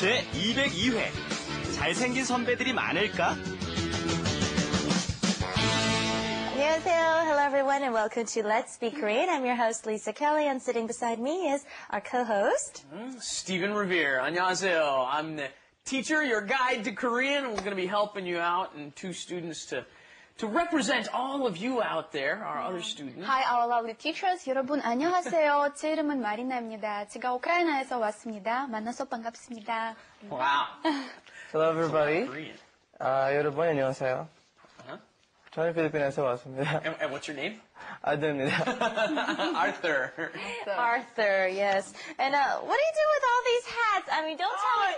제202회 잘생긴 선배들이 많을까? 안녕하세요. Hello everyone and welcome to Let's Speak Korean. I'm your host Lisa Kelly and sitting beside me is our co-host Stephen Revere. 안녕하세요. I'm the teacher, your guide to Korean, and we're going to be helping you out and two students to represent all of you out there, our other students. Hi, our lovely teachers. 여러분 안녕하세요. 제 이름은 마리나입니다. 제가 우크라이나에서 왔습니다. 만나서 반갑습니다. Wow. Hello everybody. Korean. 여러분 안녕하세요. 저는 필리핀에서 왔습니다. And what's your name? 아들입니다. Arthur. Arthur. Yes. And what do you do with all these hats? I mean, don't tell me.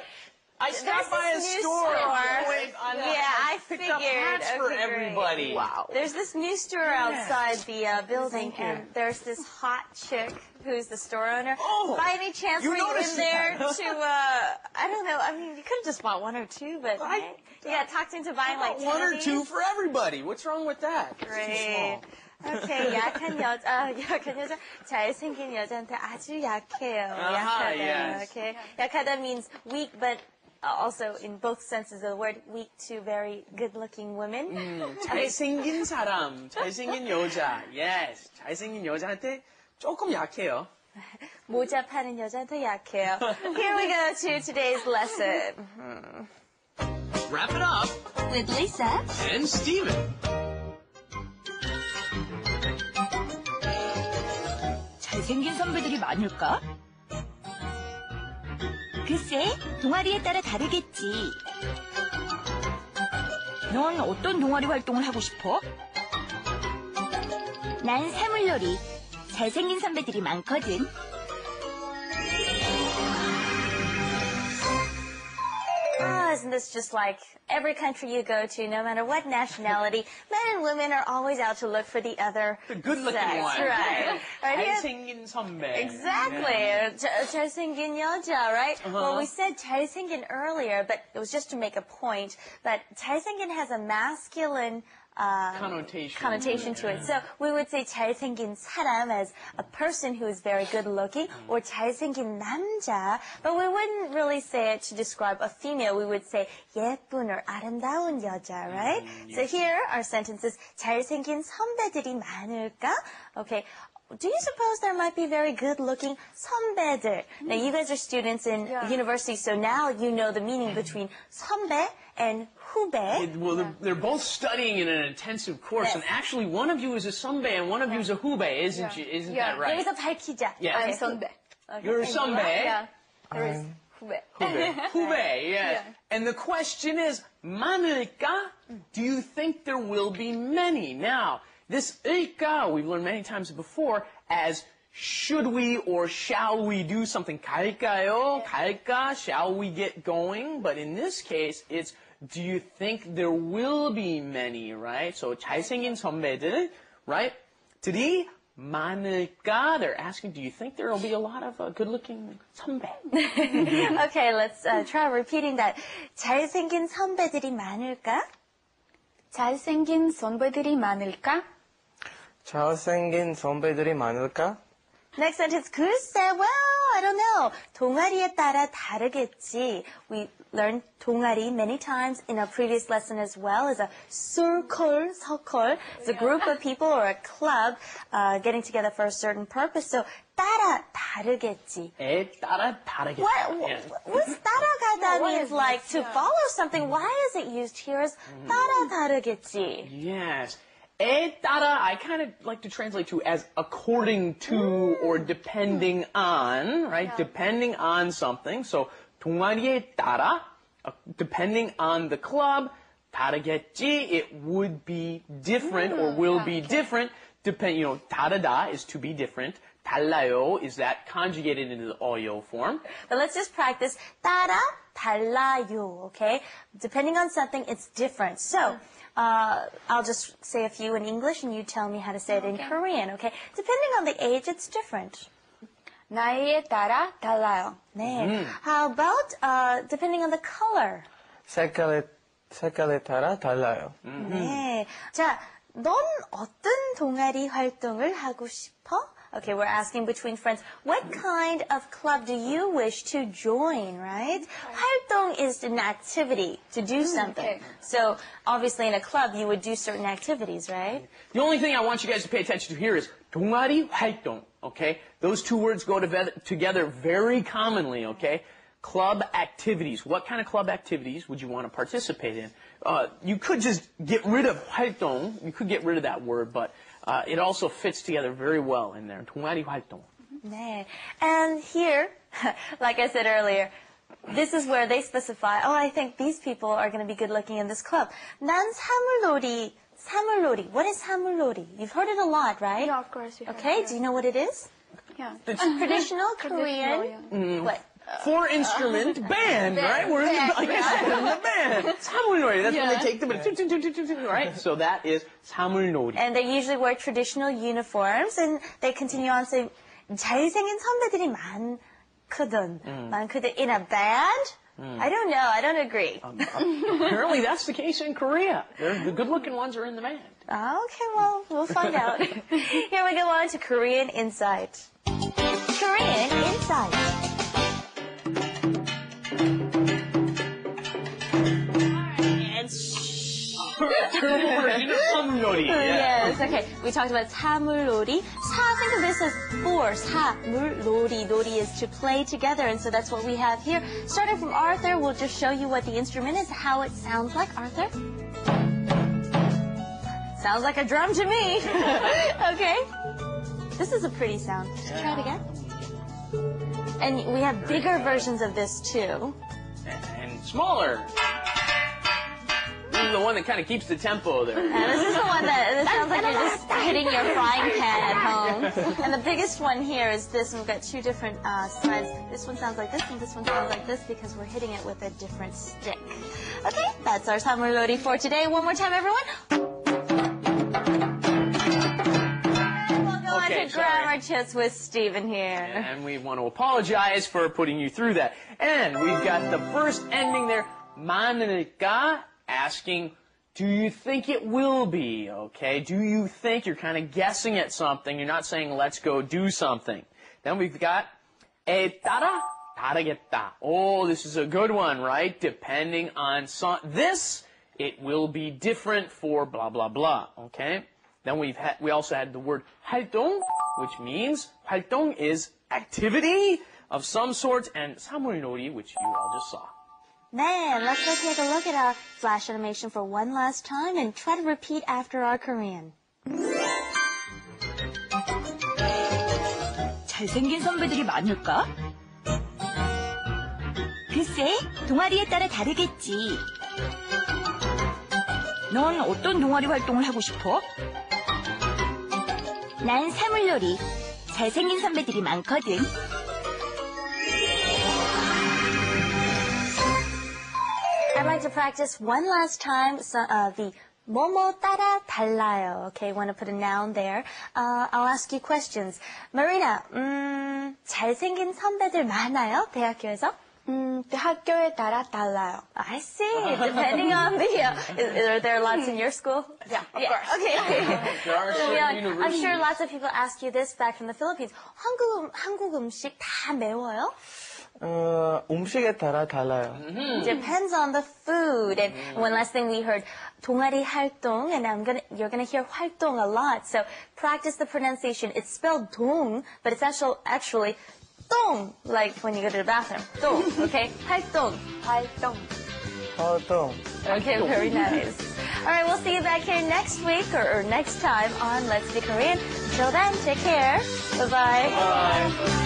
I stopped by a store. I picked up hats for everybody. Wow. There's this new store outside the building, and there's this hot chick who's the store owner. Oh, by any chance, you were you in noticed there to, I don't know, I mean, you could have just bought one or two, but you got talked into buying like 10 one or of these? two for everybody. What's wrong with that? Great. Okay, 약한 여자, 잘생긴 여자한테 아주 약해요. 약하다. yes. Okay, 약하다 means weak, but also in both senses of the word, weak to very good-looking women. 잘생긴 사람, 잘생긴 여자. Yes, 잘생긴 여자한테 조금 약해요. 모자 파는 여자한테 약해요. Here we go to today's lesson. Wrap it up With Lisa and Steven. 잘생긴 선배들이 많을까? 글쎄, 동아리에 따라 다르겠지. 넌 어떤 동아리 활동을 하고 싶어? 난 사물놀이. 잘생긴 선배들이 많거든. Isn't this just like every country you go to, no matter what nationality, men and women are always out to look for the other The good-looking sex, one. right? Right? 잘생긴 선배. Exactly. 잘생긴 여자, right? Well, we said 잘생긴 earlier, but it was just to make a point. But 잘생긴 has a masculine connotation to it. So we would say 잘생긴 사람 as a person who is very good looking, or 잘생긴 남자. But we wouldn't really say it to describe a female. We would say 예쁜 or 아름다운 여자, right? So here our sentence is 잘생긴 선배들이 많을까? Okay. Do you suppose there might be very good-looking 선배들? Now, you guys are students in university, so now you know the meaning between 선배 and 후배. Well, they're both studying in an intensive course, Yes. and actually one of you is a 선배 and one of you is a 후배, isn't you? Isn't that right? 여기서 밝히자. Yes. I'm 선배. You're a 선배. Yeah, there is 후배. 후배, yes. And the question is, 많을까? Do you think there will be many? Now, this 을까, we've learned many times before, as should we or shall we do something? 갈까요? 갈까? Shall we get going? But in this case, it's do you think there will be many, right? So 잘생긴 선배들, right? 들이 많을까? They're asking, do you think there will be a lot of good-looking 선배? Okay, let's try repeating that. 잘생긴 선배들이 많을까? 잘생긴 선배들이 많을까? 잘생긴 선배들이 많을까? Next sentence, 글쎄, well, I don't know. 동아리에 따라 다르겠지. We learned 동아리 many times in a previous lesson as well as a circle. It's a group of people or a club getting together for a certain purpose. So 따라 다르겠지. 에 따라 다르겠다. What's 따라가다 means like to follow something. Why is it used here as 따라 다르겠지? Yes. 에 따라, I kind of like to translate to as according to or depending on, right? Yeah. Depending on something. So, 동아리에 따라, depending on the club, 다르겠지, it would be different or will be different. 다르다 is to be different. 달라요 is that conjugated into the 어요 form. But let's just practice 따라, 달라요, okay? Depending on something, it's different. So, I'll just say a few in English and you tell me how to say it in Korean, okay? Depending on the age, it's different. 나이에 따라 달라요. 네. How about depending on the color? 색깔에 따라 달라요. 네. 자, 넌 어떤 동아리 활동을 하고 싶어? Okay, we're asking between friends, what kind of club do you wish to join, right? 활동 is an activity, to do something. okay. So, obviously in a club, you would do certain activities, right? The only thing I want you guys to pay attention to here is 동아리 활동, okay? Those two words go together very commonly, okay? Club activities. What kind of club activities would you want to participate in? You could just get rid of 활동. You could get rid of that word, but it also fits together very well in there. 동아리 활동. 네. And here, like I said earlier, this is where they specify, oh, I think these people are going to be good looking in this club. 난 사물놀이. 사물놀이. What is 사물놀이? You've heard it a lot, right? Yeah, of course. Okay, do you know what it is? Yeah. Traditional Korean. What? Four-instrument band, right? We're in the, like I said, in the band. 사물놀이. That's when they take the right? So that is 사물놀이. And they usually wear traditional uniforms, and they continue on saying, 잘생긴 선배들이 많거든. 많거든. In a band? I don't know. I don't agree. Apparently that's the case in Korea. The good-looking ones are in the band. Okay, well, we'll find out. Here we go on to Korean Insight. Korean Insight. Version of 사물놀이. Yes, okay. We talked about 사물놀이. Think of this as four. 사물놀이. 놀이 is to play together, and so that's what we have here. Starting from Arthur, we'll just show you what the instrument is, how it sounds like. Arthur? Sounds like a drum to me. Okay. This is a pretty sound. Just try it again. And we have bigger versions of this, too. And smaller. This is the one that kind of keeps the tempo there. And this is the one that sounds like you're just hitting your frying pan at home. And the biggest one here is this, and we've got two different sides. This one sounds like this, and this one sounds like this because we're hitting it with a different stick. Okay, that's our 사물놀이 for today. One more time, everyone. We'll go on to Grammar Chits with Stephen here. And we want to apologize for putting you through that. And we've got the first ending there, 많을까? Asking, do you think it will be? Okay, do you think? You're kind of guessing at something. You're not saying, let's go do something. Then we've got 따라 다르겠다. Oh, this is a good one, right? Depending on this, it will be different for blah, blah, blah. Okay? Then we also had the word 활동, which means 활동 is activity of some sort, and 사물놀이, which you all just saw. Man, let's go take a look at our flash animation for one last time and try to repeat after our Korean. 잘생긴 선배들이 많을까? 글쎄, 동아리에 따라 다르겠지. 넌 어떤 동아리 활동을 하고 싶어? 난 사물놀이. 잘생긴 선배들이 많거든. I'd like to practice one last time the 뭐뭐 따라 달라요. Okay, want to put a noun there. I'll ask you questions. Marina, 잘생긴 선배들 많아요? 대학교에서? 학교에 따라 달라요. I see. Depending on the, are there lots in your school? Yeah, of course. Okay. There are certain universities. I'm sure lots of people ask you this back from the Philippines. 한국 음식 다 매워요? 음식에 따라 달라요. Depends on the food. And one last thing we heard, 동아리 활동, and you're gonna hear 활동 a lot. So practice the pronunciation. It's spelled 동, but it's actually 똥, like when you go to the bathroom. 똥, okay? 활동. 활동. 활동. Okay, very nice. All right, we'll see you back here next week or next time on Let's Be Korean. Until then, take care. Bye-bye. Bye.